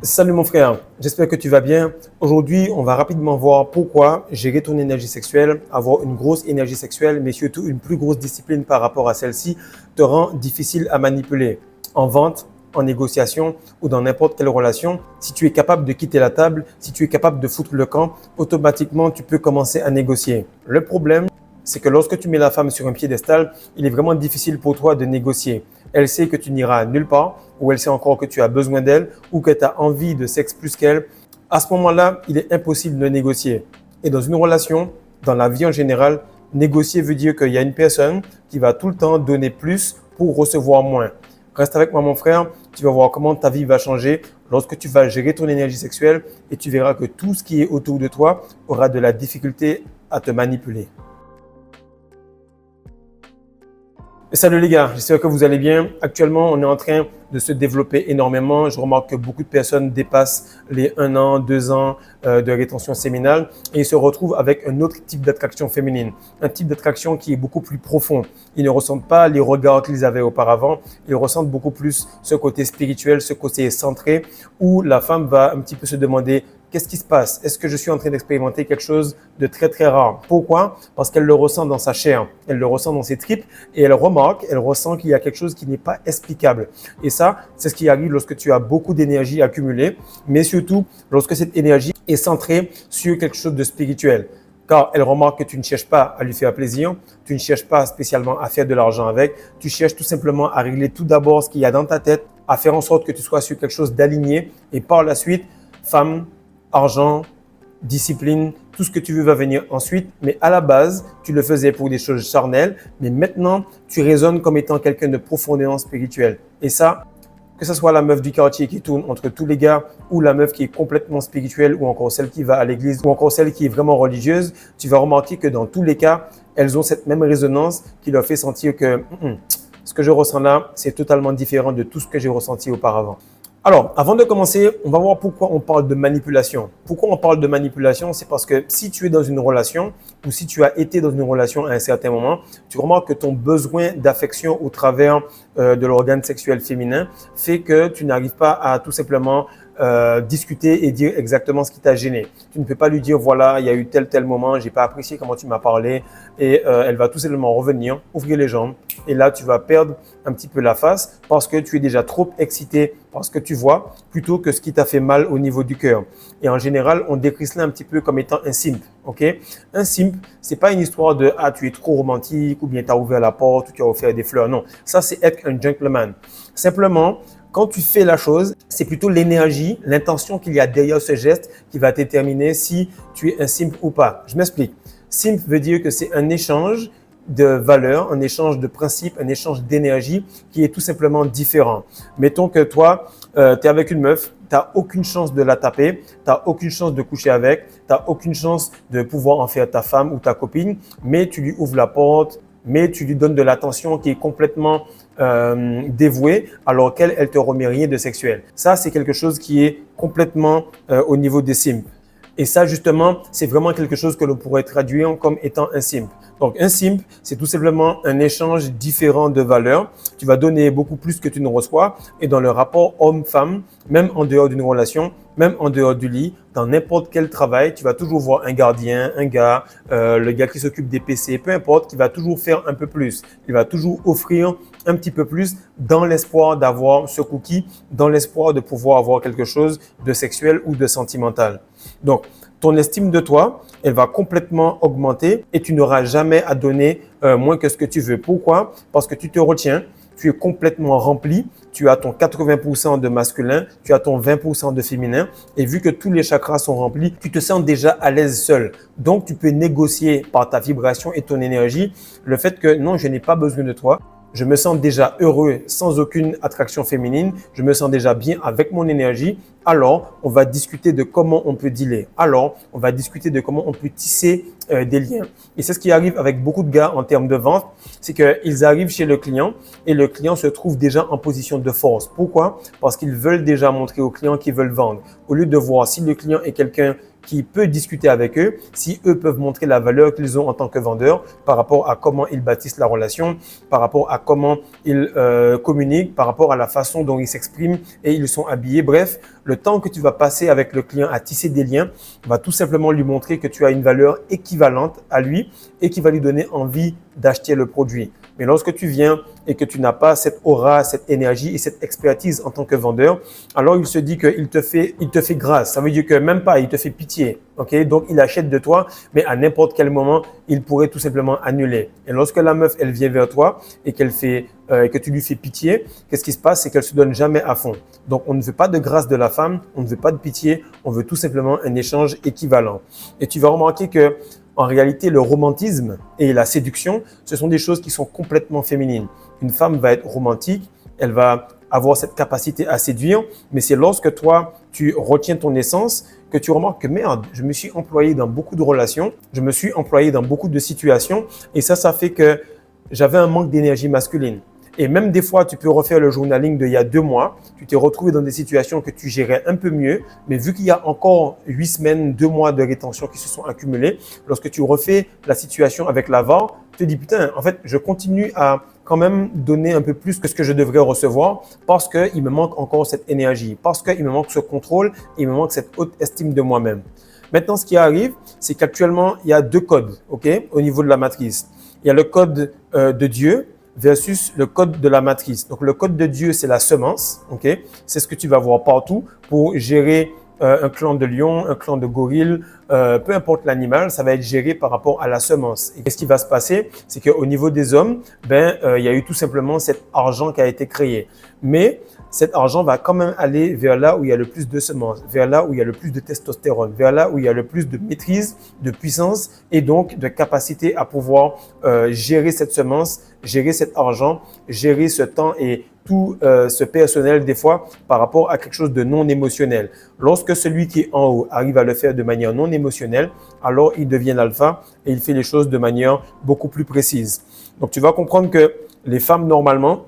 Salut mon frère, j'espère que tu vas bien. Aujourd'hui, on va rapidement voir pourquoi gérer ton énergie sexuelle, avoir une grosse énergie sexuelle, mais surtout une plus grosse discipline par rapport à celle-ci, te rend difficile à manipuler. En vente, en négociation ou dans n'importe quelle relation, si tu es capable de quitter la table, si tu es capable de foutre le camp, automatiquement, tu peux commencer à négocier. Le problème, c'est que lorsque tu mets la femme sur un piédestal, il est vraiment difficile pour toi de négocier. Elle sait que tu n'iras nulle part, ou elle sait encore que tu as besoin d'elle, ou que tu as envie de sexe plus qu'elle. À ce moment-là, il est impossible de négocier. Et dans une relation, dans la vie en général, négocier veut dire qu'il y a une personne qui va tout le temps donner plus pour recevoir moins. Reste avec moi mon frère, tu vas voir comment ta vie va changer lorsque tu vas gérer ton énergie sexuelle et tu verras que tout ce qui est autour de toi aura de la difficulté à te manipuler. Salut les gars, j'espère que vous allez bien. Actuellement, on est en train de se développer énormément. Je remarque que beaucoup de personnes dépassent les 1 an, 2 ans de rétention séminale et se retrouvent avec un autre type d'attraction féminine. Un type d'attraction qui est beaucoup plus profond. Ils ne ressentent pas les regards qu'ils avaient auparavant. Ils ressentent beaucoup plus ce côté spirituel, ce côté centré où la femme va un petit peu se demander: qu'est-ce qui se passe? Est-ce que je suis en train d'expérimenter quelque chose de très, très rare? Pourquoi? Parce qu'elle le ressent dans sa chair, elle le ressent dans ses tripes et elle remarque, elle ressent qu'il y a quelque chose qui n'est pas explicable. Et ça, c'est ce qui arrive lorsque tu as beaucoup d'énergie accumulée, mais surtout lorsque cette énergie est centrée sur quelque chose de spirituel. Car elle remarque que tu ne cherches pas à lui faire plaisir, tu ne cherches pas spécialement à faire de l'argent avec, tu cherches tout simplement à régler tout d'abord ce qu'il y a dans ta tête, à faire en sorte que tu sois sur quelque chose d'aligné et par la suite, femme, argent, discipline, tout ce que tu veux va venir ensuite. Mais à la base, tu le faisais pour des choses charnelles, mais maintenant, tu résonnes comme étant quelqu'un de profondément spirituel. Et ça, que ce soit la meuf du quartier qui tourne entre tous les gars ou la meuf qui est complètement spirituelle ou encore celle qui va à l'église ou encore celle qui est vraiment religieuse, tu vas remarquer que dans tous les cas, elles ont cette même résonance qui leur fait sentir que ce que je ressens là, c'est totalement différent de tout ce que j'ai ressenti auparavant. Alors, avant de commencer, on va voir pourquoi on parle de manipulation. Pourquoi on parle de manipulation? C'est parce que si tu es dans une relation ou si tu as été dans une relation à un certain moment, tu remarques que ton besoin d'affection au travers de l'organe sexuel féminin fait que tu n'arrives pas à tout simplement discuter et dire exactement ce qui t'a gêné. Tu ne peux pas lui dire: voilà, il y a eu tel moment, j'ai pas apprécié comment tu m'as parlé, et elle va tout simplement revenir, ouvrir les jambes, et là tu vas perdre un petit peu la face parce que tu es déjà trop excité par ce que tu vois plutôt que ce qui t'a fait mal au niveau du cœur. Et en général, on décrit cela un petit peu comme étant un simp. Ok? Un simp, c'est pas une histoire de: ah, tu es trop romantique, ou bien tu as ouvert la porte, ou tu as offert des fleurs. Non, ça c'est être un gentleman. Simplement, quand tu fais la chose, c'est plutôt l'énergie, l'intention qu'il y a derrière ce geste qui va déterminer si tu es un simp ou pas. Je m'explique. Simp veut dire que c'est un échange de valeurs, un échange de principes, un échange d'énergie qui est tout simplement différent. Mettons que toi, tu es avec une meuf, tu n'as aucune chance de la taper, tu n'as aucune chance de coucher avec, tu n'as aucune chance de pouvoir en faire ta femme ou ta copine, mais tu lui ouvres la porte, mais tu lui donnes de l'attention qui est complètement dévouée, alors qu'elle, elle te remet rien de sexuel. Ça, c'est quelque chose qui est complètement au niveau des simps. Et ça, justement, c'est vraiment quelque chose que l'on pourrait traduire comme étant un simp. Donc, un simp, c'est tout simplement un échange différent de valeurs. Tu vas donner beaucoup plus que tu ne reçois. Et dans le rapport homme-femme, même en dehors d'une relation, même en dehors du lit, dans n'importe quel travail, tu vas toujours voir un gardien, un gars, le gars qui s'occupe des PC, peu importe, qui va toujours faire un peu plus. Il va toujours offrir un petit peu plus dans l'espoir d'avoir ce cookie, dans l'espoir de pouvoir avoir quelque chose de sexuel ou de sentimental. Donc, ton estime de toi, elle va complètement augmenter et tu n'auras jamais à donner moins que ce que tu veux. Pourquoi? Parce que tu te retiens, tu es complètement rempli, tu as ton 80% de masculin, tu as ton 20% de féminin et vu que tous les chakras sont remplis, tu te sens déjà à l'aise seul. Donc, tu peux négocier par ta vibration et ton énergie le fait que non, je n'ai pas besoin de toi. Je me sens déjà heureux sans aucune attraction féminine. Je me sens déjà bien avec mon énergie. Alors, on va discuter de comment on peut dealer. Alors, on va discuter de comment on peut tisser des liens. Et c'est ce qui arrive avec beaucoup de gars en termes de vente, c'est qu'ils arrivent chez le client et le client se trouve déjà en position de force. Pourquoi? Parce qu'ils veulent déjà montrer au client qu'ils veulent vendre. Au lieu de voir si le client est quelqu'un qui peut discuter avec eux, si eux peuvent montrer la valeur qu'ils ont en tant que vendeurs par rapport à comment ils bâtissent la relation, par rapport à comment ils communiquent, par rapport à la façon dont ils s'expriment et ils sont habillés. Bref, le temps que tu vas passer avec le client à tisser des liens va tout simplement lui montrer que tu as une valeur équivalente à lui et qui va lui donner envie d'acheter le produit. Mais lorsque tu viens et que tu n'as pas cette aura, cette énergie et cette expertise en tant que vendeur, alors il se dit qu'il te fait grâce. Ça veut dire que même pas, il te fait pitié. Okay? Donc, il achète de toi, mais à n'importe quel moment, il pourrait tout simplement annuler. Et lorsque la meuf, elle vient vers toi et que tu lui fais pitié, qu'est-ce qui se passe? C'est qu'elle se donne jamais à fond. Donc, on ne veut pas de grâce de la femme, on ne veut pas de pitié, on veut tout simplement un échange équivalent. Et tu vas remarquer que en réalité, le romantisme et la séduction, ce sont des choses qui sont complètement féminines. Une femme va être romantique, elle va avoir cette capacité à séduire, mais c'est lorsque toi, tu retiens ton essence que tu remarques que merde, je me suis employé dans beaucoup de relations, je me suis employé dans beaucoup de situations et ça fait que j'avais un manque d'énergie masculine. Et même des fois, tu peux refaire le journaling d'il y a 2 mois. Tu t'es retrouvé dans des situations que tu gérais un peu mieux. Mais vu qu'il y a encore 8 semaines, 2 mois de rétention qui se sont accumulés, lorsque tu refais la situation avec la VAR, tu te dis putain, en fait, je continue à quand même donner un peu plus que ce que je devrais recevoir parce qu'il me manque encore cette énergie, parce qu'il me manque ce contrôle et il me manque cette haute estime de moi-même. Maintenant, ce qui arrive, c'est qu'actuellement, il y a 2 codes, au niveau de la matrice. Il y a le code de Dieu versus le code de la matrice. Donc, le code de Dieu, c'est la semence. C'est ce que tu vas voir partout pour gérer un clan de lion, un clan de gorille, peu importe l'animal, ça va être géré par rapport à la semence. Et ce qui va se passer, c'est qu'au niveau des hommes, il y a eu tout simplement cet argent qui a été créé. Mais cet argent va quand même aller vers là où il y a le plus de semences, vers là où il y a le plus de testostérone, vers là où il y a le plus de maîtrise, de puissance et donc de capacité à pouvoir gérer cette semence, gérer cet argent, gérer ce temps et tout ce personnel des fois par rapport à quelque chose de non émotionnel. Lorsque celui qui est en haut arrive à le faire de manière non émotionnelle, alors il devient l'alpha et il fait les choses de manière beaucoup plus précise. Donc tu vas comprendre que les femmes normalement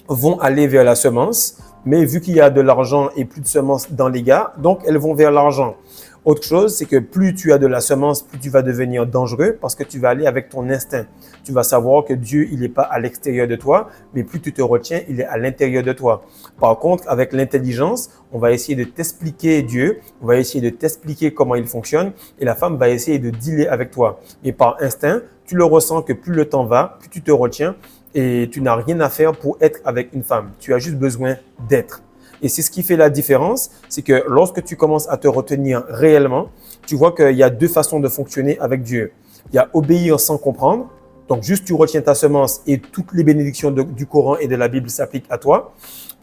vont aller vers la semence, mais vu qu'il y a de l'argent et plus de semences dans les gars, donc elles vont vers l'argent. Autre chose, c'est que plus tu as de la semence, plus tu vas devenir dangereux parce que tu vas aller avec ton instinct. Tu vas savoir que Dieu, il n'est pas à l'extérieur de toi, mais plus tu te retiens, il est à l'intérieur de toi. Par contre, avec l'intelligence, on va essayer de t'expliquer Dieu, on va essayer de t'expliquer comment il fonctionne et la femme va essayer de dealer avec toi. Et par instinct, tu le ressens que plus le temps va, plus tu te retiens et tu n'as rien à faire pour être avec une femme. Tu as juste besoin d'être. Et c'est ce qui fait la différence, c'est que lorsque tu commences à te retenir réellement, tu vois qu'il y a 2 façons de fonctionner avec Dieu. Il y a obéir sans comprendre, donc juste tu retiens ta semence et toutes les bénédictions du Coran et de la Bible s'appliquent à toi,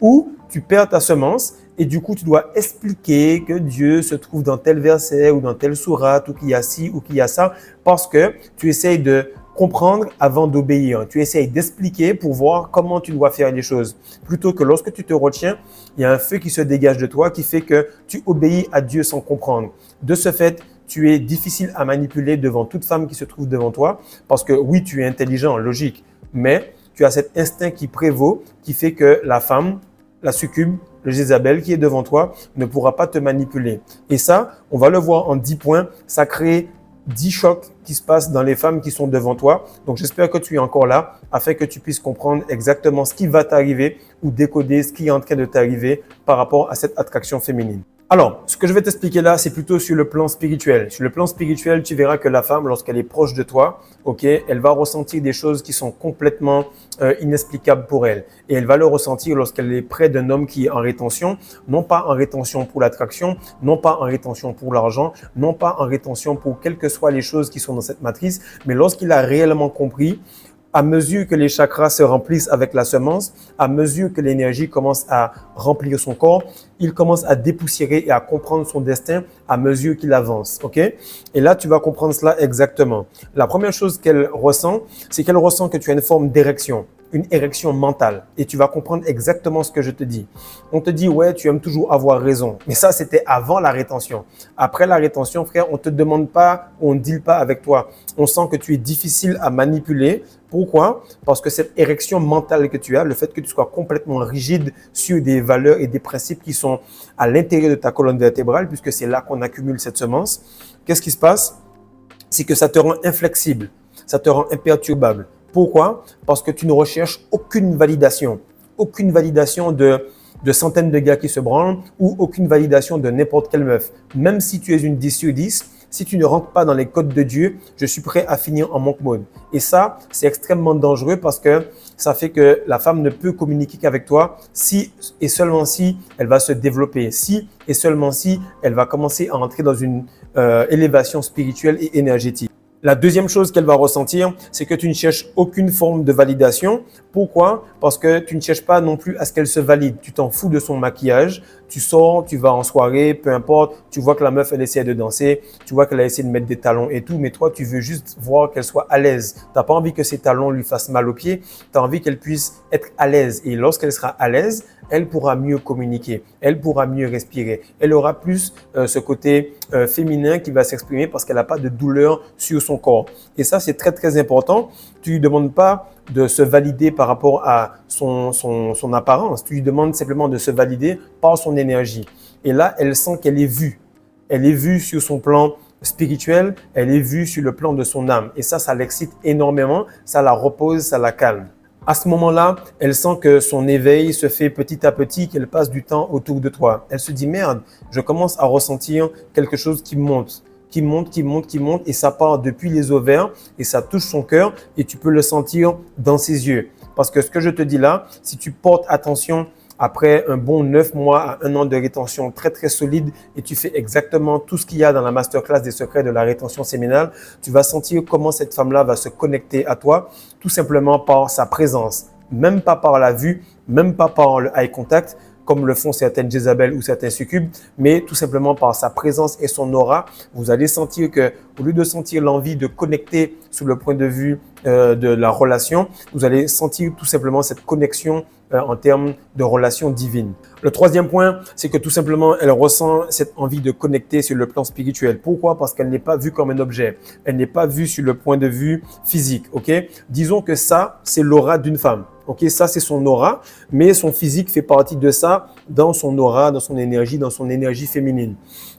ou tu perds ta semence et du coup tu dois expliquer que Dieu se trouve dans tel verset ou dans telle sourate ou qu'il y a ci ou qu'il y a ça parce que tu essayes de comprendre avant d'obéir. Tu essayes d'expliquer pour voir comment tu dois faire les choses. Plutôt que lorsque tu te retiens, il y a un feu qui se dégage de toi qui fait que tu obéis à Dieu sans comprendre. De ce fait, tu es difficile à manipuler devant toute femme qui se trouve devant toi parce que oui, tu es intelligent, logique, mais tu as cet instinct qui prévaut qui fait que la femme, la succube, le Jézabel qui est devant toi ne pourra pas te manipuler. Et ça, on va le voir en 10 points, ça crée 10 chocs qui se passent dans les femmes qui sont devant toi. Donc, j'espère que tu es encore là afin que tu puisses comprendre exactement ce qui va t'arriver ou décoder ce qui est en train de t'arriver par rapport à cette attraction féminine. Alors, ce que je vais t'expliquer là, c'est plutôt sur le plan spirituel. Sur le plan spirituel, tu verras que la femme, lorsqu'elle est proche de toi, elle va ressentir des choses qui sont complètement inexplicables pour elle. Et elle va le ressentir lorsqu'elle est près d'un homme qui est en rétention, non pas en rétention pour l'attraction, non pas en rétention pour l'argent, non pas en rétention pour quelles que soient les choses qui sont dans cette matrice, mais lorsqu'il a réellement compris, à mesure que les chakras se remplissent avec la semence, à mesure que l'énergie commence à remplir son corps, il commence à dépoussiérer et à comprendre son destin à mesure qu'il avance. Et là, tu vas comprendre cela exactement. La première chose qu'elle ressent, c'est qu'elle ressent que tu as une forme d'érection. une érection mentale. Et tu vas comprendre exactement ce que je te dis. On te dit, ouais, tu aimes toujours avoir raison. Mais ça, c'était avant la rétention. Après la rétention, frère, on ne te demande pas, on ne deal pas avec toi. On sent que tu es difficile à manipuler. Pourquoi? Parce que cette érection mentale que tu as, le fait que tu sois complètement rigide sur des valeurs et des principes qui sont à l'intérieur de ta colonne vertébrale, puisque c'est là qu'on accumule cette semence, qu'est-ce qui se passe? C'est que ça te rend inflexible, ça te rend imperturbable. Pourquoi? Parce que tu ne recherches aucune validation de centaines de gars qui se branlent ou aucune validation de n'importe quelle meuf. Même si tu es une 10 sur 10, si tu ne rentres pas dans les codes de Dieu, je suis prêt à finir en monk mode. Et ça, c'est extrêmement dangereux parce que ça fait que la femme ne peut communiquer qu'avec toi si et seulement si elle va se développer, si et seulement si elle va commencer à entrer dans une élévation spirituelle et énergétique. La deuxième chose qu'elle va ressentir, c'est que tu ne cherches aucune forme de validation. Pourquoi? Parce que tu ne cherches pas non plus à ce qu'elle se valide. Tu t'en fous de son maquillage. Tu sors, tu vas en soirée, peu importe. Tu vois que la meuf, elle essaie de danser. Tu vois qu'elle a essayé de mettre des talons et tout. Mais toi, tu veux juste voir qu'elle soit à l'aise. Tu n'as pas envie que ses talons lui fassent mal aux pieds. Tu as envie qu'elle puisse être à l'aise. Et lorsqu'elle sera à l'aise, elle pourra mieux communiquer. Elle pourra mieux respirer. Elle aura plus ce côté féminin qui va s'exprimer parce qu'elle n'a pas de douleur sur son corps. Et ça, c'est très, très important. Tu ne lui demandes pas de se valider par rapport à son apparence. Tu lui demandes simplement de se valider par son énergie. Et là, elle sent qu'elle est vue. Elle est vue sur son plan spirituel, elle est vue sur le plan de son âme. Et ça l'excite énormément, ça la repose, ça la calme. À ce moment-là, elle sent que son éveil se fait petit à petit, qu'elle passe du temps autour de toi. Elle se dit, merde, je commence à ressentir quelque chose qui monte, et ça part depuis les ovaires et ça touche son cœur et tu peux le sentir dans ses yeux. Parce que ce que je te dis là, si tu portes attention après un bon 9 mois à 1 an de rétention très, très solide et tu fais exactement tout ce qu'il y a dans la masterclass des secrets de la rétention séminale, tu vas sentir comment cette femme-là va se connecter à toi tout simplement par sa présence. Même pas par la vue, même pas par le eye contact, comme le font certaines Jézabel ou certains succubes, mais tout simplement par sa présence et son aura. Vous allez sentir que, au lieu de sentir l'envie de connecter sous le point de vue de la relation, vous allez sentir tout simplement cette connexion en termes de relation divine. Le troisième point, c'est que tout simplement, elle ressent cette envie de connecter sur le plan spirituel. Pourquoi? Parce qu'elle n'est pas vue comme un objet. Elle n'est pas vue sur le point de vue physique. Ok? Disons que ça, c'est l'aura d'une femme. Ok, ça c'est son aura, mais son physique fait partie de ça dans son aura, dans son énergie féminine.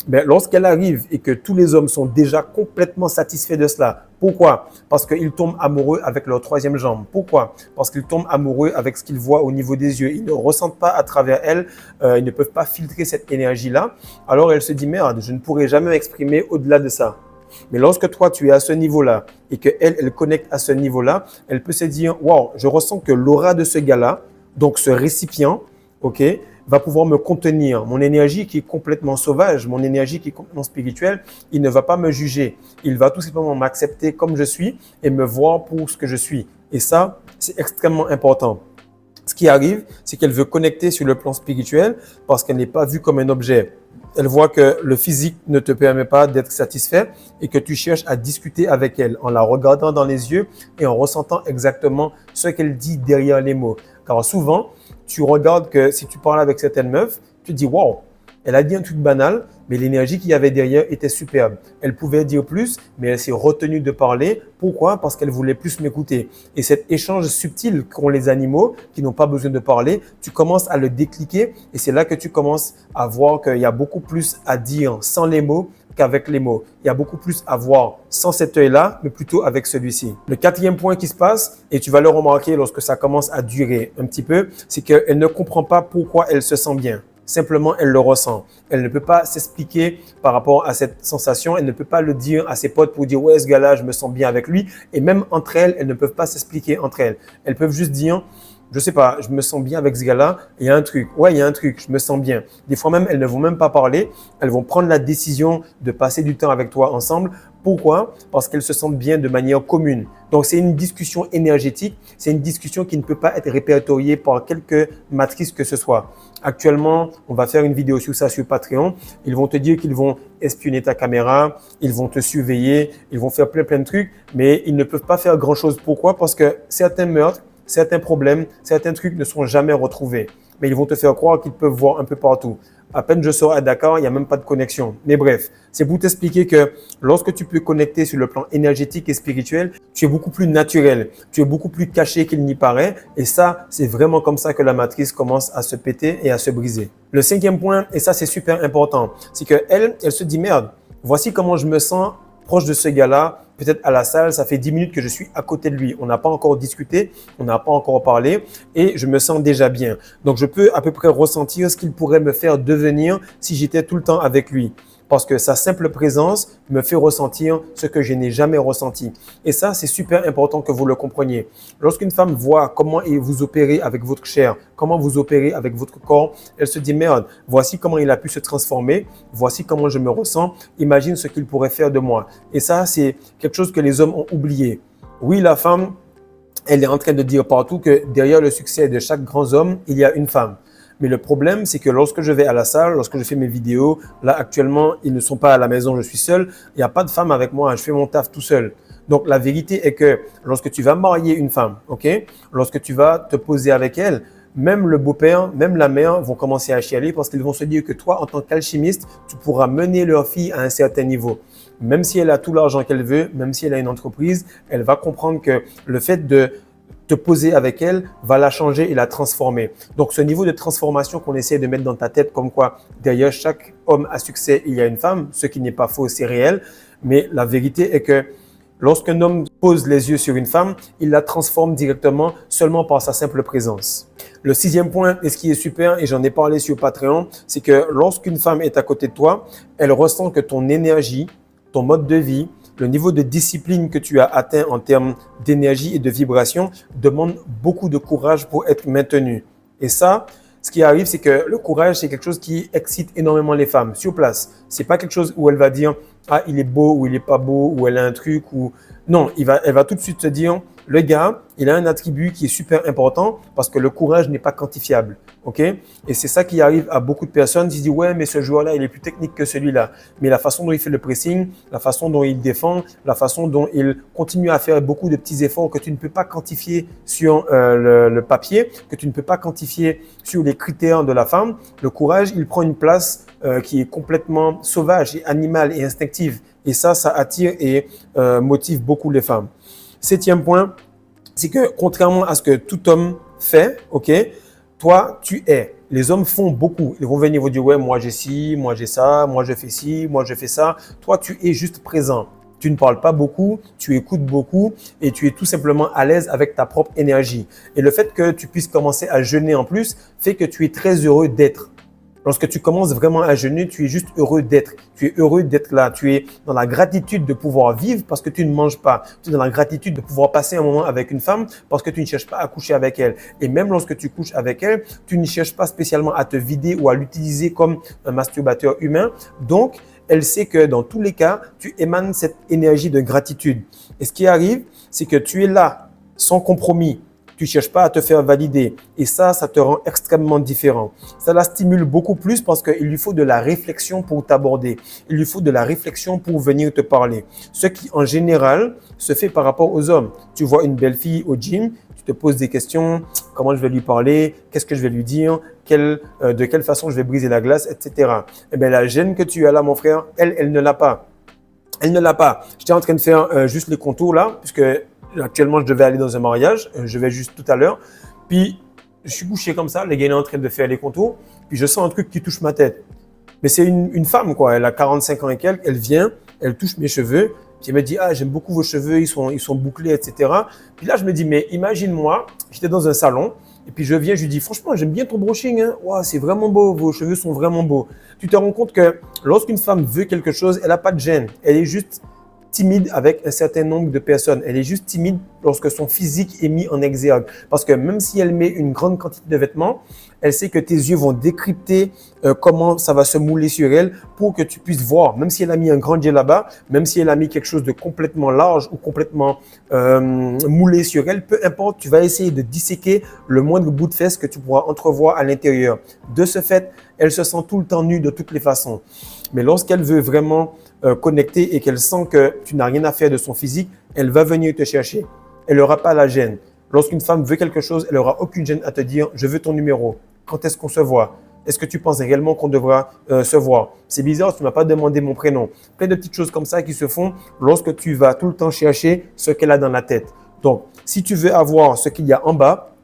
Ben, lorsqu'elle arrive et que tous les hommes sont déjà complètement satisfaits de cela, pourquoi? Parce qu'ils tombent amoureux avec leur troisième jambe. Pourquoi? Parce qu'ils tombent amoureux avec ce qu'ils voient au niveau des yeux. Ils ne ressentent pas à travers elle, ils ne peuvent pas filtrer cette énergie-là. Alors elle se dit, merde, je ne pourrai jamais m'exprimer au-delà de ça. Mais lorsque toi, tu es à ce niveau-là et qu'elle, elle connecte à ce niveau-là, elle peut se dire, wow, je ressens que l'aura de ce gars-là, donc ce récipient, ok, va pouvoir me contenir. Mon énergie qui est complètement sauvage, mon énergie qui est complètement spirituelle, il ne va pas me juger. Il va tout simplement m'accepter comme je suis et me voir pour ce que je suis. Et ça, c'est extrêmement important. Ce qui arrive, c'est qu'elle veut connecter sur le plan spirituel parce qu'elle n'est pas vue comme un objet. Elle voit que le physique ne te permet pas d'être satisfait et que tu cherches à discuter avec elle en la regardant dans les yeux et en ressentant exactement ce qu'elle dit derrière les mots. Car souvent, tu regardes que si tu parles avec certaines meufs, tu te dis « wow ». Elle a dit un truc banal, mais l'énergie qu'il y avait derrière était superbe. Elle pouvait dire plus, mais elle s'est retenue de parler. Pourquoi? Parce qu'elle voulait plus m'écouter. Et cet échange subtil qu'ont les animaux, qui n'ont pas besoin de parler, tu commences à le décliquer et c'est là que tu commences à voir qu'il y a beaucoup plus à dire sans les mots qu'avec les mots. Il y a beaucoup plus à voir sans cet œil-là, mais plutôt avec celui-ci. Le quatrième point qui se passe, et tu vas le remarquer lorsque ça commence à durer un petit peu, c'est qu'elle ne comprend pas pourquoi elle se sent bien. Simplement, elle le ressent. Elle ne peut pas s'expliquer par rapport à cette sensation. Elle ne peut pas le dire à ses potes pour dire « ouais, ce gars-là, je me sens bien avec lui ». Et même entre elles, elles ne peuvent pas s'expliquer entre elles. Elles peuvent juste dire « je sais pas, je me sens bien avec ce gars-là, il y a un truc. Ouais, il y a un truc, je me sens bien ». Des fois même, elles ne vont même pas parler. Elles vont prendre la décision de passer du temps avec toi ensemble. Pourquoi? Parce qu'elles se sentent bien de manière commune. Donc, c'est une discussion énergétique. C'est une discussion qui ne peut pas être répertoriée par quelque matrice que ce soit. Actuellement, on va faire une vidéo sur ça sur Patreon. Ils vont te dire qu'ils vont espionner ta caméra, ils vont te surveiller, ils vont faire plein de trucs, mais ils ne peuvent pas faire grand-chose. Pourquoi? Parce que certains meurtres, certains problèmes, certains trucs ne seront jamais retrouvés. Mais ils vont te faire croire qu'ils peuvent voir un peu partout. À peine je sors à Dakar, il n'y a même pas de connexion. Mais bref, c'est pour t'expliquer que lorsque tu peux connecter sur le plan énergétique et spirituel, tu es beaucoup plus naturel, tu es beaucoup plus caché qu'il n'y paraît. Et ça, c'est vraiment comme ça que la matrice commence à se péter et à se briser. Le cinquième point, et ça c'est super important, c'est qu'elle se dit merde, voici comment je me sens proche de ce gars-là, peut-être à la salle, ça fait 10 minutes que je suis à côté de lui. On n'a pas encore discuté, on n'a pas encore parlé et je me sens déjà bien. Donc, je peux à peu près ressentir ce qu'il pourrait me faire devenir si j'étais tout le temps avec lui. Parce que sa simple présence me fait ressentir ce que je n'ai jamais ressenti. Et ça, c'est super important que vous le compreniez. Lorsqu'une femme voit comment vous opérez avec votre chair, comment vous opérez avec votre corps, elle se dit merde, voici comment il a pu se transformer, voici comment je me ressens, imagine ce qu'il pourrait faire de moi. Et ça, c'est quelque chose que les hommes ont oublié. Oui, la femme, elle est en train de dire partout que derrière le succès de chaque grand homme, il y a une femme. Mais le problème, c'est que lorsque je vais à la salle, lorsque je fais mes vidéos, là actuellement, ils ne sont pas à la maison, je suis seul. Il n'y a pas de femme avec moi, je fais mon taf tout seul. Donc la vérité est que lorsque tu vas marier une femme, ok, lorsque tu vas te poser avec elle, même le beau-père, même la mère vont commencer à chialer parce qu'ils vont se dire que toi, en tant qu'alchimiste, tu pourras mener leur fille à un certain niveau. Même si elle a tout l'argent qu'elle veut, même si elle a une entreprise, elle va comprendre que le fait de te poser avec elle va la changer et la transformer. Donc, ce niveau de transformation qu'on essaie de mettre dans ta tête, comme quoi derrière chaque homme à succès, il y a une femme, ce qui n'est pas faux, c'est réel. Mais la vérité est que lorsqu'un homme pose les yeux sur une femme, il la transforme directement seulement par sa simple présence. Le sixième point, et ce qui est super, et j'en ai parlé sur Patreon, c'est que lorsqu'une femme est à côté de toi, elle ressent que ton énergie, ton mode de vie, le niveau de discipline que tu as atteint en termes d'énergie et de vibration demande beaucoup de courage pour être maintenu. Et ça, ce qui arrive, c'est que le courage, c'est quelque chose qui excite énormément les femmes sur place. C'est pas quelque chose où elle va dire « Ah, il est beau ou il est pas beau ou elle a un truc ou… » Non, elle va tout de suite se dire « Le gars, il a un attribut qui est super important parce que le courage n'est pas quantifiable. » Ok? Et c'est ça qui arrive à beaucoup de personnes qui disent « Ouais, mais ce joueur-là, il est plus technique que celui-là. » Mais la façon dont il fait le pressing, la façon dont il défend, la façon dont il continue à faire beaucoup de petits efforts que tu ne peux pas quantifier sur le papier, que tu ne peux pas quantifier sur les critères de la femme, le courage, il prend une place qui est complètement sauvage et animale et instinctive. Et ça attire et motive beaucoup les femmes. Septième point, c'est que contrairement à ce que tout homme fait, ok, toi, tu es. Les hommes font beaucoup. Ils vont venir, ils vont dire, ouais, moi j'ai ci, moi j'ai ça, moi je fais ci, moi je fais ça. Toi, tu es juste présent. Tu ne parles pas beaucoup, tu écoutes beaucoup et tu es tout simplement à l'aise avec ta propre énergie. Et le fait que tu puisses commencer à jeûner en plus fait que tu es très heureux d'être. Lorsque tu commences vraiment à jeûner, tu es juste heureux d'être. Tu es heureux d'être là. Tu es dans la gratitude de pouvoir vivre parce que tu ne manges pas. Tu es dans la gratitude de pouvoir passer un moment avec une femme parce que tu ne cherches pas à coucher avec elle. Et même lorsque tu couches avec elle, tu ne cherches pas spécialement à te vider ou à l'utiliser comme un masturbateur humain. Donc, elle sait que dans tous les cas, tu émanes cette énergie de gratitude. Et ce qui arrive, c'est que tu es là, sans compromis. Tu ne cherches pas à te faire valider. Et ça te rend extrêmement différent. Ça la stimule beaucoup plus parce qu'il lui faut de la réflexion pour t'aborder. Il lui faut de la réflexion pour venir te parler. Ce qui, en général, se fait par rapport aux hommes. Tu vois une belle fille au gym, tu te poses des questions. Comment je vais lui parler? Qu'est-ce que je vais lui dire? De quelle façon je vais briser la glace, etc. Eh bien, la gêne que tu as là, mon frère, elle ne l'a pas. Elle ne l'a pas. J'étais en train de faire juste les contours là, puisque actuellement, je devais aller dans un mariage. Je vais juste tout à l'heure. Puis, je suis couché comme ça. Le gars est en train de faire les contours. Puis, je sens un truc qui touche ma tête. Mais c'est une femme, quoi. Elle a 45 ans et quelques. Elle vient, elle touche mes cheveux. Puis, elle me dit, ah, j'aime beaucoup vos cheveux. Ils sont bouclés, etc. Puis là, je me dis, mais imagine-moi, j'étais dans un salon. Et puis, je viens, je lui dis, franchement, j'aime bien ton brushing. Hein. Wow, c'est vraiment beau. Vos cheveux sont vraiment beaux. Tu te rends compte que lorsqu'une femme veut quelque chose, elle n'a pas de gêne. Elle est juste timide avec un certain nombre de personnes. Elle est juste timide lorsque son physique est mis en exergue. Parce que même si elle met une grande quantité de vêtements, elle sait que tes yeux vont décrypter comment ça va se mouler sur elle pour que tu puisses voir. Même si elle a mis un grand djellaba, même si elle a mis quelque chose de complètement large ou complètement moulé sur elle, peu importe, tu vas essayer de disséquer le moindre bout de fesse que tu pourras entrevoir à l'intérieur. De ce fait, elle se sent tout le temps nue de toutes les façons. Mais lorsqu'elle veut vraiment connecter et qu'elle sent que tu n'as rien à faire de son physique, elle va venir te chercher. Elle n'aura pas la gêne. Lorsqu'une femme veut quelque chose, elle n'aura aucune gêne à te dire « je veux ton numéro ». Quand est-ce qu'on se voit? Est-ce que tu penses réellement qu'on devra se voir? C'est bizarre, tu ne m'as pas demandé mon prénom. Plein de petites choses comme ça qui se font lorsque tu vas tout le temps chercher ce qu'elle a dans la tête. Donc, si tu veux avoir ce qu'il y a en bas,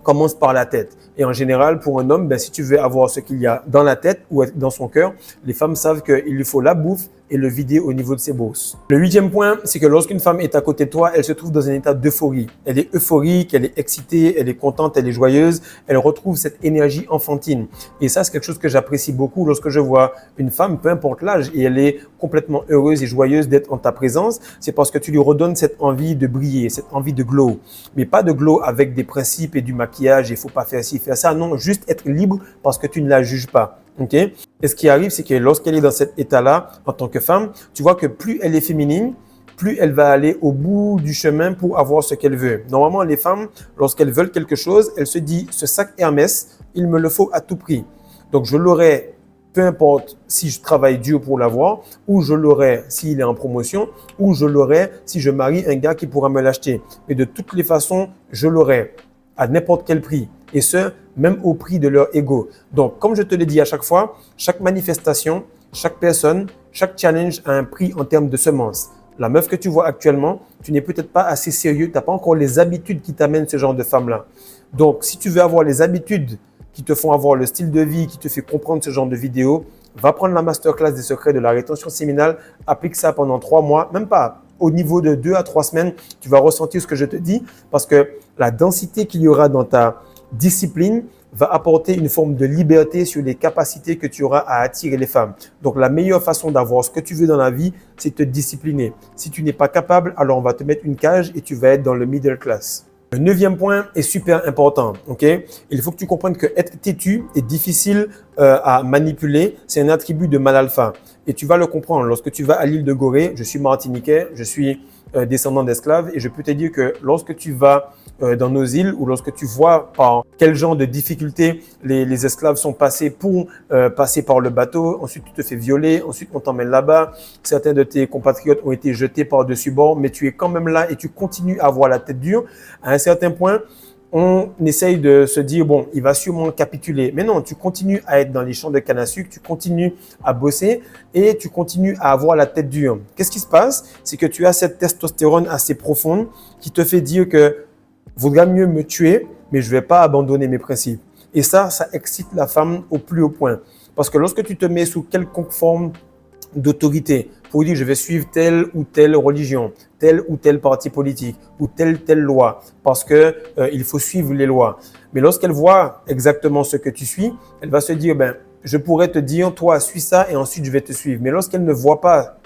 commence par la tête. Et en général, pour un homme, si tu veux avoir ce qu'il y a dans la tête ou dans son cœur, les femmes savent qu'il lui faut la bouffe et le vider au niveau de ses bourses. Le 8e point, c'est que lorsqu'une femme est à côté de toi, elle se trouve dans un état d'euphorie. Elle est euphorique, elle est excitée, elle est contente, elle est joyeuse, elle retrouve cette énergie enfantine. Et ça, c'est quelque chose que j'apprécie beaucoup lorsque je vois une femme, peu importe l'âge, et elle est complètement heureuse et joyeuse d'être en ta présence. C'est parce que tu lui redonnes cette envie de briller, cette envie de glow. Mais pas de glow avec des principes et du maquillage, il ne faut pas faire ci, faire ça. Non, juste être libre parce que tu ne la juges pas. Okay? Et ce qui arrive, c'est que lorsqu'elle est dans cet état-là, en tant que femme, tu vois que plus elle est féminine, plus elle va aller au bout du chemin pour avoir ce qu'elle veut. Normalement, les femmes, lorsqu'elles veulent quelque chose, elles se disent « ce sac Hermès, il me le faut à tout prix. Donc, je l'aurai, peu importe si je travaille dur pour l'avoir, ou je l'aurai s'il est en promotion, ou je l'aurai si je marie un gars qui pourra me l'acheter. Mais de toutes les façons, je l'aurai à n'importe quel prix. Et ce, même au prix de leur ego. Donc, comme je te l'ai dit à chaque fois, chaque manifestation, chaque personne, chaque challenge a un prix en termes de semences. La meuf que tu vois actuellement, tu n'es peut-être pas assez sérieux, tu n'as pas encore les habitudes qui t'amènent ce genre de femme-là. Donc, si tu veux avoir les habitudes qui te font avoir le style de vie, qui te fait comprendre ce genre de vidéo, va prendre la masterclass des secrets de la rétention séminale, applique ça pendant 3 mois, même pas. Au niveau de 2 à 3 semaines, tu vas ressentir ce que je te dis parce que la densité qu'il y aura dans ta discipline va apporter une forme de liberté sur les capacités que tu auras à attirer les femmes. Donc, la meilleure façon d'avoir ce que tu veux dans la vie, c'est te discipliner. Si tu n'es pas capable, alors on va te mettre une cage et tu vas être dans le middle class. Le 9e point est super important. Okay? Il faut que tu comprennes que être têtu est difficile à manipuler. C'est un attribut de mal alpha. Et tu vas le comprendre. Lorsque tu vas à l'île de Gorée, je suis martiniquais, je suis descendant d'esclaves et je peux te dire que lorsque tu vas dans nos îles ou lorsque tu vois par quel genre de difficultés les esclaves sont passés pour passer par le bateau, ensuite tu te fais violer, ensuite on t'emmène là-bas, certains de tes compatriotes ont été jetés par-dessus bord, mais tu es quand même là et tu continues à avoir la tête dure. À un certain point, on essaye de se dire, bon, il va sûrement capituler. Mais non, tu continues à être dans les champs de canne à sucre, tu continues à bosser et tu continues à avoir la tête dure. Qu'est-ce qui se passe? C'est que tu as cette testostérone assez profonde qui te fait dire que vaudra mieux me tuer, mais je ne vais pas abandonner mes principes. Et ça excite la femme au plus haut point. Parce que lorsque tu te mets sous quelconque forme d'autorité pour dire je vais suivre telle ou telle religion, tel ou tel parti politique ou telle loi parce que il faut suivre les lois. Mais lorsqu'elle voit exactement ce que tu suis, elle va se dire je pourrais te dire toi suis ça et ensuite je vais te suivre. Mais lorsqu'elle ne voit pas,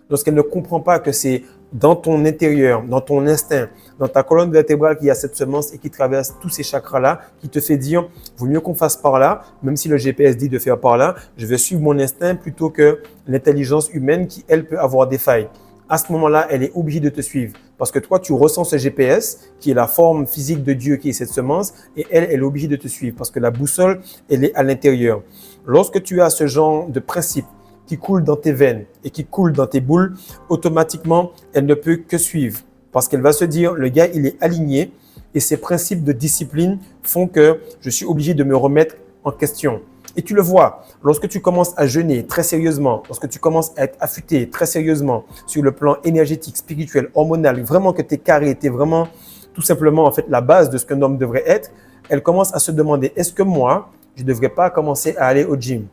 lorsqu'elle ne comprend pas que c'est dans ton intérieur, dans ton instinct, dans ta colonne vertébrale qu'il y a cette semence et qui traverse tous ces chakras-là, qui te fait dire, vaut mieux qu'on fasse par là, même si le GPS dit de faire par là, je vais suivre mon instinct plutôt que l'intelligence humaine qui, elle, peut avoir des failles. À ce moment-là, elle est obligée de te suivre parce que toi, tu ressens ce GPS qui est la forme physique de Dieu qui est cette semence et elle est obligée de te suivre parce que la boussole, elle est à l'intérieur. Lorsque tu as ce genre de principe qui coule dans tes veines et qui coule dans tes boules, automatiquement, elle ne peut que suivre parce qu'elle va se dire, le gars, il est aligné et ses principes de discipline font que je suis obligé de me remettre en question. Et tu le vois, lorsque tu commences à jeûner très sérieusement, lorsque tu commences à être affûté très sérieusement sur le plan énergétique, spirituel, hormonal, vraiment que tu es carré, tu es vraiment tout simplement en fait la base de ce qu'un homme devrait être, elle commence à se demander, est-ce que moi, je ne devrais pas commencer à aller au gym?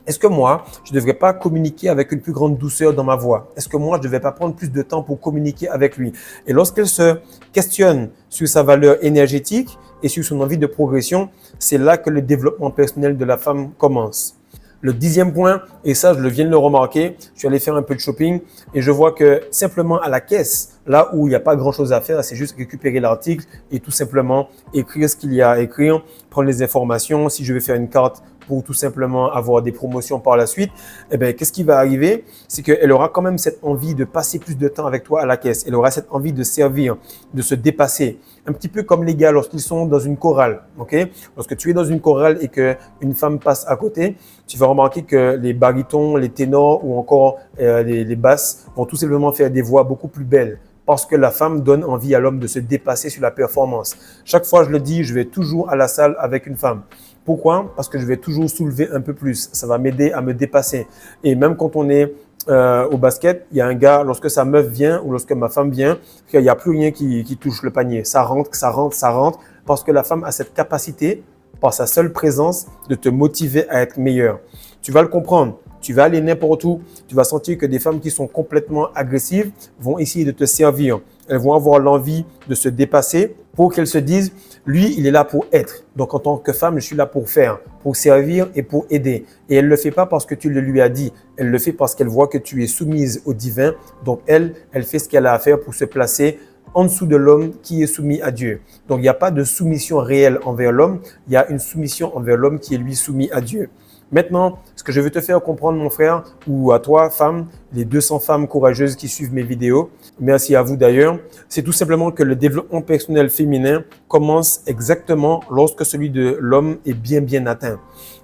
Est-ce que moi, je ne devrais pas communiquer avec une plus grande douceur dans ma voix? Est-ce que moi, je ne devrais pas prendre plus de temps pour communiquer avec lui? Et lorsqu'elle se questionne sur sa valeur énergétique et sur son envie de progression, c'est là que le développement personnel de la femme commence. Le 10e point, et ça, je viens de le remarquer, je suis allé faire un peu de shopping et je vois que simplement à la caisse, là où il n'y a pas grand-chose à faire, c'est juste récupérer l'article et tout simplement écrire ce qu'il y a à écrire, prendre les informations. Si je vais faire une carte pour tout simplement avoir des promotions par la suite, qu'est-ce qui va arriver? C'est qu'elle aura quand même cette envie de passer plus de temps avec toi à la caisse. Elle aura cette envie de servir, de se dépasser. Un petit peu comme les gars lorsqu'ils sont dans une chorale. Okay? Lorsque tu es dans une chorale et qu'une femme passe à côté, tu vas remarquer que les barytons, les ténors ou encore les basses vont tout simplement faire des voix beaucoup plus belles, parce que la femme donne envie à l'homme de se dépasser sur la performance. Chaque fois, je le dis, je vais toujours à la salle avec une femme. Pourquoi? Parce que je vais toujours soulever un peu plus. Ça va m'aider à me dépasser. Et même quand on est au basket, il y a un gars, lorsque sa meuf vient ou lorsque ma femme vient, il n'y a plus rien qui touche le panier. Ça rentre, ça rentre, ça rentre, parce que la femme a cette capacité, par sa seule présence, de te motiver à être meilleur. Tu vas le comprendre. Tu vas aller n'importe où, tu vas sentir que des femmes qui sont complètement agressives vont essayer de te servir. Elles vont avoir l'envie de se dépasser pour qu'elles se disent, lui, il est là pour être. Donc, en tant que femme, je suis là pour faire, pour servir et pour aider. Et elle ne le fait pas parce que tu le lui as dit. Elle le fait parce qu'elle voit que tu es soumise au divin. Donc, elle fait ce qu'elle a à faire pour se placer en dessous de l'homme qui est soumis à Dieu. Donc, il n'y a pas de soumission réelle envers l'homme. Il y a une soumission envers l'homme qui est lui soumis à Dieu. Maintenant, ce que je veux te faire comprendre, mon frère, ou à toi, femme, les 200 femmes courageuses qui suivent mes vidéos, merci à vous d'ailleurs, c'est tout simplement que le développement personnel féminin commence exactement lorsque celui de l'homme est bien atteint.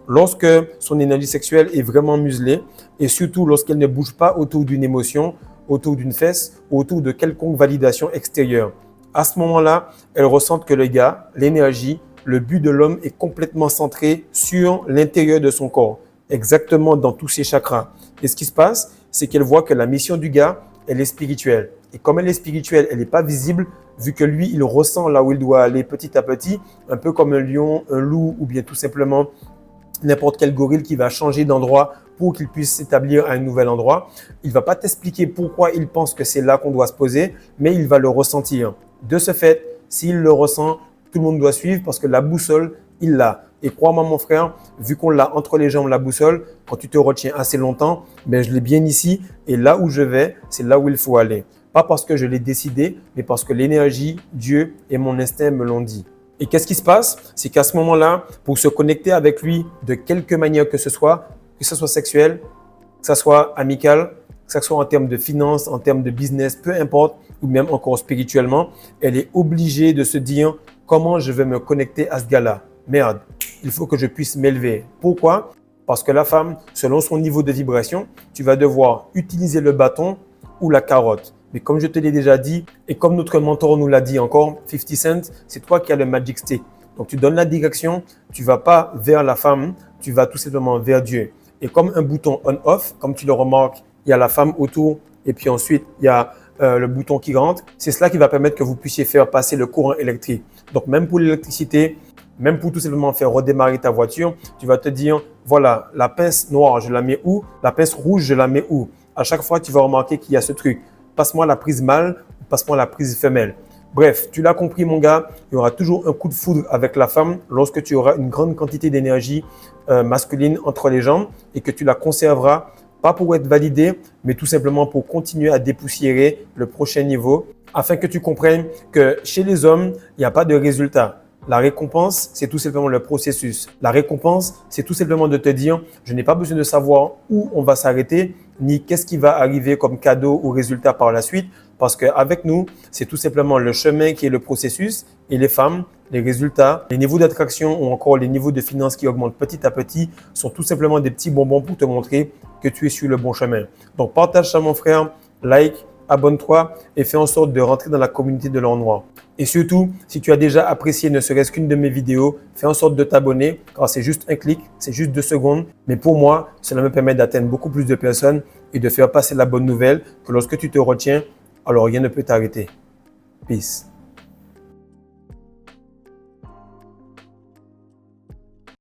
Lorsque son énergie sexuelle est vraiment muselée et surtout lorsqu'elle ne bouge pas autour d'une émotion, autour d'une fesse, autour de quelconque validation extérieure. À ce moment-là, elle ressent que le gars, l'énergie, le but de l'homme est complètement centré sur l'intérieur de son corps, exactement dans tous ses chakras. Et ce qui se passe, c'est qu'elle voit que la mission du gars, elle est spirituelle. Et comme elle est spirituelle, elle n'est pas visible, vu que lui, il ressent là où il doit aller petit à petit, un peu comme un lion, un loup ou bien tout simplement n'importe quel gorille qui va changer d'endroit pour qu'il puisse s'établir à un nouvel endroit. Il ne va pas t'expliquer pourquoi il pense que c'est là qu'on doit se poser, mais il va le ressentir. De ce fait, s'il le ressent, tout le monde doit suivre parce que la boussole, il l'a. Et crois-moi, mon frère, vu qu'on l'a entre les jambes, la boussole, quand tu te retiens assez longtemps, ben je l'ai bien ici. Et là où je vais, c'est là où il faut aller. Pas parce que je l'ai décidé, mais parce que l'énergie, Dieu et mon instinct me l'ont dit. Et qu'est-ce qui se passe? C'est qu'à ce moment-là, pour se connecter avec lui de quelque manière que ce soit sexuel, que ce soit amical, que ce soit en termes de finances, en termes de business, peu importe, ou même encore spirituellement, elle est obligée de se dire comment je vais me connecter à ce gars-là. Merde, il faut que je puisse m'élever. Pourquoi? Parce que la femme, selon son niveau de vibration, tu vas devoir utiliser le bâton ou la carotte. Mais comme je te l'ai déjà dit, et comme notre mentor nous l'a dit encore, 50 Cent, c'est toi qui as le magic stick. Donc tu donnes la direction, tu ne vas pas vers la femme, tu vas tout simplement vers Dieu. Et comme un bouton on-off, comme tu le remarques, il y a la femme autour et puis ensuite il y a le bouton qui rentre. C'est cela qui va permettre que vous puissiez faire passer le courant électrique. Donc même pour l'électricité, même pour tout simplement faire redémarrer ta voiture, tu vas te dire, voilà, la pince noire, je la mets où? La pince rouge, je la mets où? À chaque fois, tu vas remarquer qu'il y a ce truc. Passe-moi la prise mâle ou passe-moi la prise femelle. Bref, tu l'as compris mon gars, il y aura toujours un coup de foudre avec la femme lorsque tu auras une grande quantité d'énergie masculine entre les jambes et que tu la conserveras, pas pour être validé, mais tout simplement pour continuer à dépoussiérer le prochain niveau afin que tu comprennes que chez les hommes, il n'y a pas de résultat. La récompense, c'est tout simplement le processus. La récompense, c'est tout simplement de te dire, je n'ai pas besoin de savoir où on va s'arrêter, ni qu'est-ce qui va arriver comme cadeau ou résultat par la suite, parce qu'avec nous, c'est tout simplement le chemin qui est le processus et les femmes, les résultats, les niveaux d'attraction ou encore les niveaux de finances qui augmentent petit à petit sont tout simplement des petits bonbons pour te montrer que tu es sur le bon chemin. Donc, partage ça mon frère, like, abonne-toi et fais en sorte de rentrer dans la communauté de l'or noir. Et surtout, si tu as déjà apprécié ne serait-ce qu'une de mes vidéos, fais en sorte de t'abonner car c'est juste un clic, c'est juste 2 secondes. Mais pour moi, cela me permet d'atteindre beaucoup plus de personnes et de faire passer la bonne nouvelle que lorsque tu te retiens, alors rien ne peut t'arrêter. Peace.